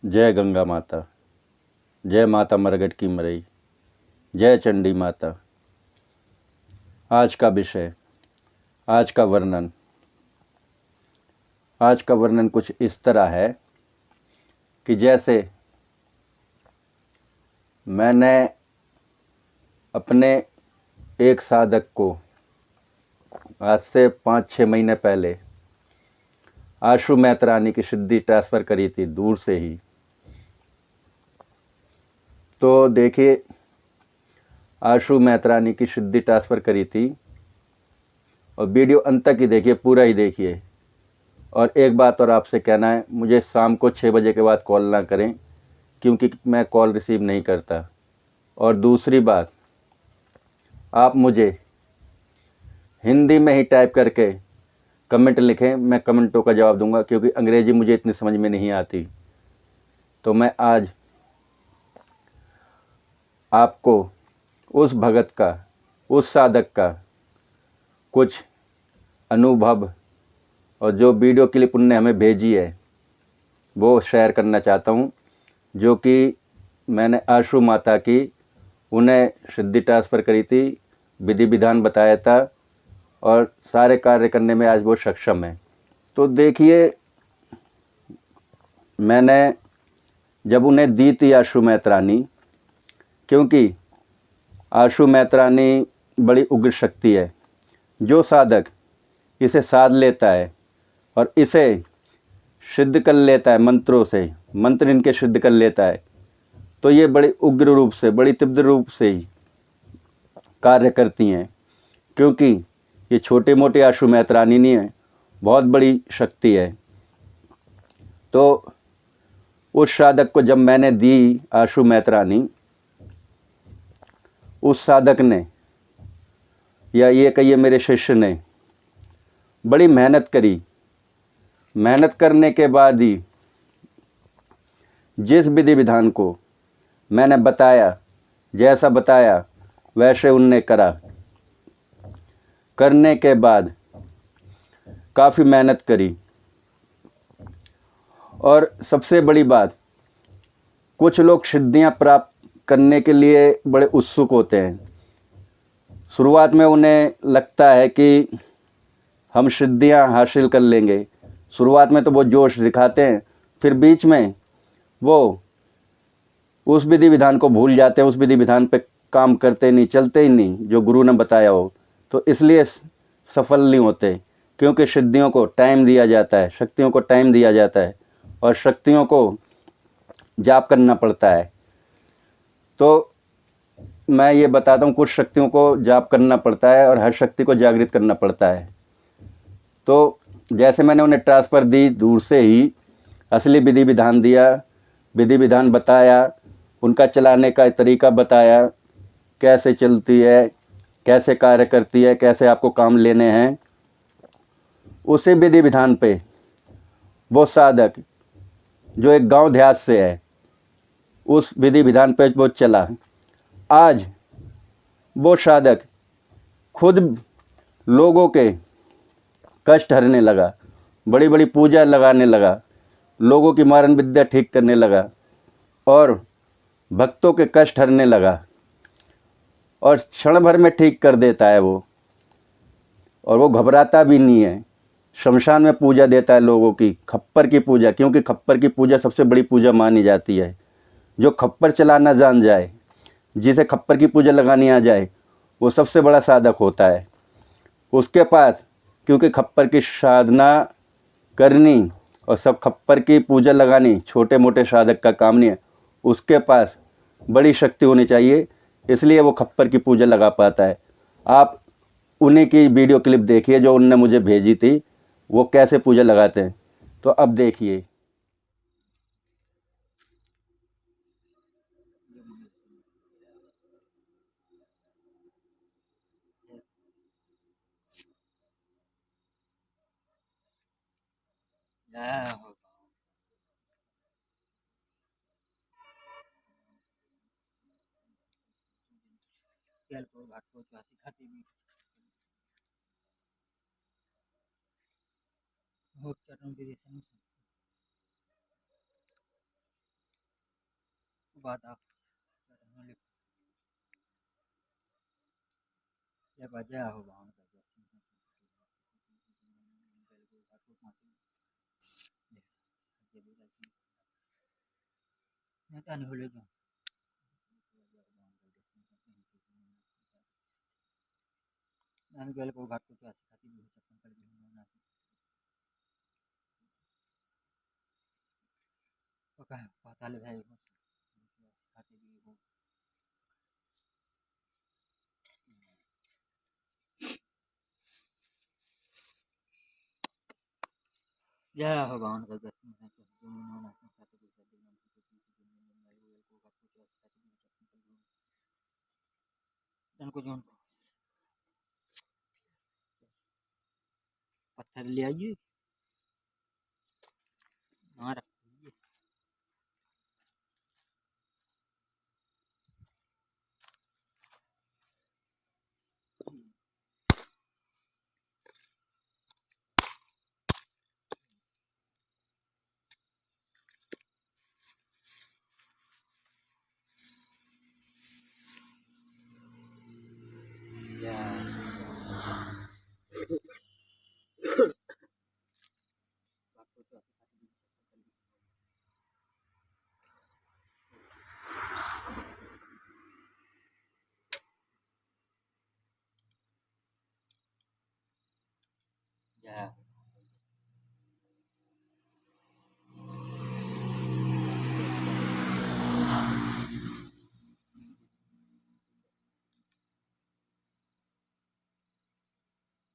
जय गंगा माता, जय माता मरगट की मरई, जय चंडी माता। आज का विषय, आज का वर्णन कुछ इस तरह है कि जैसे मैंने अपने एक साधक को आज से 5-6 महीने पहले आशु मैत्रानी की सिद्धि ट्रांसफ़र करी थी दूर से ही। तो देखिए, आशु मैत्रानी की सिद्धि ट्रांसफ़र करी थी और वीडियो अंत तक ही देखिए, पूरा ही देखिए। और एक बात और आपसे कहना है, मुझे शाम को 6 बजे के बाद कॉल ना करें, क्योंकि मैं कॉल रिसीव नहीं करता। और दूसरी बात, आप मुझे हिंदी में ही टाइप करके कमेंट लिखें, मैं कमेंटों का जवाब दूंगा, क्योंकि अंग्रेज़ी मुझे इतनी समझ में नहीं आती। तो मैं आज आपको उस भगत का, उस साधक का कुछ अनुभव और जो वीडियो क्लिप उनने हमें भेजी है वो शेयर करना चाहता हूँ, जो कि मैंने आशु माता की उन्हें सिद्धि ट्रांसफ़र करी थी, विधि विधान बताया था और सारे कार्य करने में आज वो सक्षम है। तो देखिए, मैंने जब उन्हें दी थी आशु मैत्रानी, क्योंकि आशु मैत्रानी बड़ी उग्र शक्ति है। जो साधक इसे साध लेता है और इसे सिद्ध कर लेता है, मंत्रों से मंत्र इनके सिद्ध कर लेता है, तो ये बड़ी उग्र रूप से, बड़ी तीव्र रूप से ही कार्य करती हैं। क्योंकि ये छोटे मोटे आशु मैत्रानी नहीं है, बहुत बड़ी शक्ति है। तो उस साधक को जब मैंने दी आशु मैत्रानी, उस साधक ने, या ये कहिए मेरे शिष्य ने, बड़ी मेहनत करी। मेहनत करने के बाद ही जिस विधि विधान को मैंने बताया, जैसा बताया वैसे उनने करा। करने के बाद काफ़ी मेहनत करी। और सबसे बड़ी बात, कुछ लोग सिद्धियां प्राप्त करने के लिए बड़े उत्सुक होते हैं। शुरुआत में उन्हें लगता है कि हम सिद्धियां हासिल कर लेंगे। शुरुआत में तो वो जोश दिखाते हैं, फिर बीच में वो उस विधि विधान को भूल जाते हैं, उस विधि विधान पे काम करते नहीं, चलते ही नहीं जो गुरु ने बताया हो। तो इसलिए सफल नहीं होते, क्योंकि सिद्धियों को टाइम दिया जाता है, शक्तियों को टाइम दिया जाता है और शक्तियों को जाप करना पड़ता है। तो मैं ये बताता हूँ, कुछ शक्तियों को जाप करना पड़ता है और हर शक्ति को जागृत करना पड़ता है। तो जैसे मैंने उन्हें ट्रांसफ़र दी दूर से ही, असली विधि विधान दिया, विधि विधान बताया, उनका चलाने का तरीका बताया, कैसे चलती है, कैसे कार्य करती है, कैसे आपको काम लेने हैं। उसी विधि विधान पे वो साधक जो एक गांव देहात से है, उस विधि विधान पे वो चला। आज वो साधक खुद लोगों के कष्ट हरने लगा, बड़ी बड़ी पूजा लगाने लगा, लोगों की मारण विद्या ठीक करने लगा और भक्तों के कष्ट हरने लगा। और क्षण भर में ठीक कर देता है वो, और वो घबराता भी नहीं है। शमशान में पूजा देता है लोगों की, खप्पर की पूजा, क्योंकि खप्पर की पूजा सबसे बड़ी पूजा मानी जाती है। जो खप्पर चलाना जान जाए, जिसे खप्पर की पूजा लगानी आ जाए, वो सबसे बड़ा साधक होता है। उसके पास, क्योंकि खप्पर की साधना करनी और सब खप्पर की पूजा लगानी छोटे मोटे साधक का काम नहीं है, उसके पास बड़ी शक्ति होनी चाहिए, इसलिए वो खप्पर की पूजा लगा पाता है। आप उन्हीं की वीडियो क्लिप देखिए जो उनने मुझे भेजी थी, वो कैसे पूजा लगाते हैं। तो अब देखिए। बाद आप या बजा हो बाहर का नेता नहीं बोले जो ನಾನು ಕೇಳಕ್ಕೆ ಹೋಗಿ ಹಾಕ್ತು ಆಸೆ ಖಾತಿ भी चप्पल कर भी ना पका है पता ले भाई खाते भी हो या हो बाउन कर दस में से जो ना खाते भी खाते भी को हाक्तो आसे खाती भी चप्पल को जोन पत्थर ले आइए वहाँ रखिए या हाक्तो आसे खाती भी चप्पल या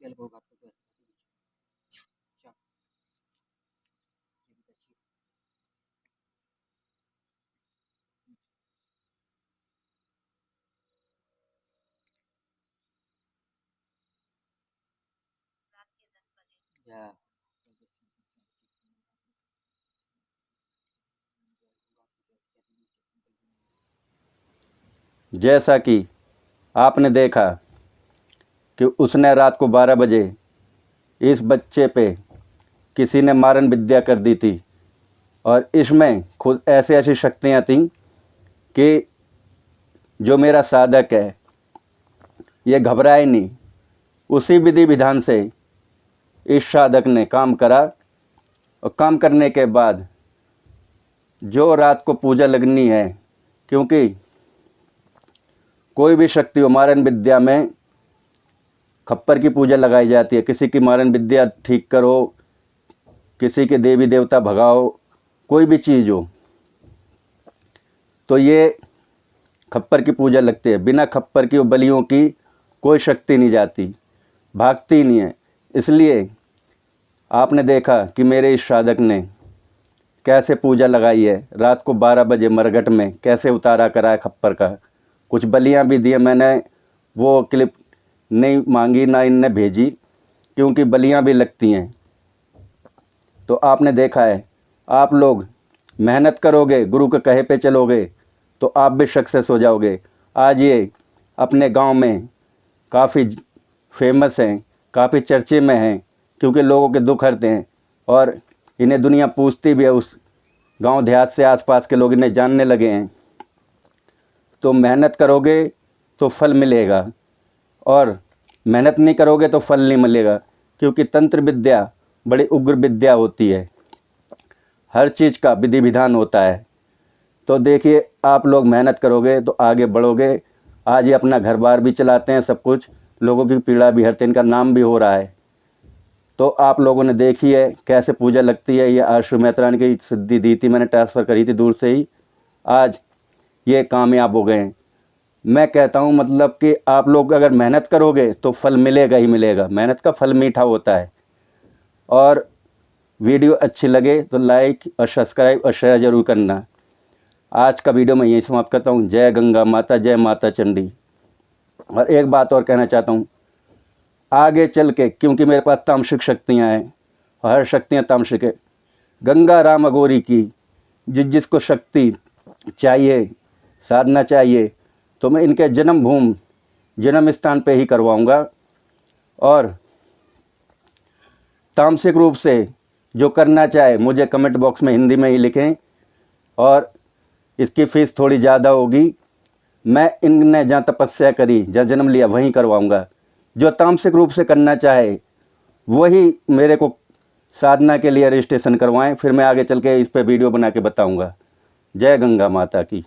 केल को हाक्तो आसे खाती भी चप ये भी अच्छी या जैसा कि आपने देखा कि उसने रात को 12 बजे इस बच्चे पे किसी ने मारन विद्या कर दी थी और इसमें खुद ऐसी ऐसी शक्तियाँ थीं कि जो मेरा साधक है ये घबराए नहीं। उसी विधि विधान से इस साधक ने काम करा और काम करने के बाद जो रात को पूजा लगनी है, क्योंकि कोई भी शक्ति हो मारन विद्या में खप्पर की पूजा लगाई जाती है। किसी की मारन विद्या ठीक करो, किसी के देवी देवता भगाओ, कोई भी चीज़ हो तो ये खप्पर की पूजा लगती है। बिना खप्पर की बलियों की कोई शक्ति नहीं जाती, भागती नहीं है। इसलिए आपने देखा कि मेरे इस साधक ने कैसे पूजा लगाई है। रात को 12 बजे मरघट में कैसे उतारा करा है खप्पर का। कुछ बलियां भी दिए, मैंने वो क्लिप नहीं मांगी ना इनने भेजी, क्योंकि बलियां भी लगती हैं। तो आपने देखा है, आप लोग मेहनत करोगे, गुरु के कहे पे चलोगे तो आप भी सक्सेस हो जाओगे। आज ये अपने गांव में काफ़ी फेमस हैं, काफ़ी चर्चे में हैं, क्योंकि लोगों के दुख हरते हैं और इन्हें दुनिया पूछती भी है। उस गांव देहात से आसपास के लोग इन्हें जानने लगे हैं। तो मेहनत करोगे तो फल मिलेगा और मेहनत नहीं करोगे तो फल नहीं मिलेगा, क्योंकि तंत्र विद्या बड़ी उग्र विद्या होती है। हर चीज़ का विधि विधान होता है। तो देखिए, आप लोग मेहनत करोगे तो आगे बढ़ोगे। आज ये अपना घर बार भी चलाते हैं, सब कुछ, लोगों की पीड़ा भी हरते हैं, इनका नाम भी हो रहा है। तो आप लोगों ने देखी है कैसे पूजा लगती है। ये आशु मेहतरानी की सिद्धि दी थी, मैंने ट्रांसफ़र करी थी दूर से ही, आज ये कामयाब हो गए हैं। मैं कहता हूँ मतलब कि आप लोग अगर मेहनत करोगे तो फल मिलेगा ही मिलेगा। मेहनत का फल मीठा होता है। और वीडियो अच्छी लगे तो लाइक और सब्सक्राइब और शेयर ज़रूर करना। आज का वीडियो मैं यहीं समाप्त करता हूँ। जय गंगा माता, जय माता चंडी। और एक बात और कहना चाहता हूँ, आगे चल के, क्योंकि मेरे पास तामसिक शक्तियाँ हैं और हर शक्तियाँ तामसिक है। गंगा राम अघोरी की जिसको शक्ति चाहिए, साधना चाहिए, तो मैं इनके जन्मभूमि जन्म स्थान पे ही करवाऊँगा। और तामसिक रूप से जो करना चाहे मुझे कमेंट बॉक्स में हिंदी में ही लिखें। और इसकी फ़ीस थोड़ी ज़्यादा होगी। मैं इनने जहाँ तपस्या करी, जहाँ जन्म लिया, वहीं करवाऊँगा। जो तामसिक रूप से करना चाहे वही मेरे को साधना के लिए रजिस्ट्रेशन करवाएं, फिर मैं आगे चल के इस पे वीडियो बना के बताऊँगा। जय गंगा माता की।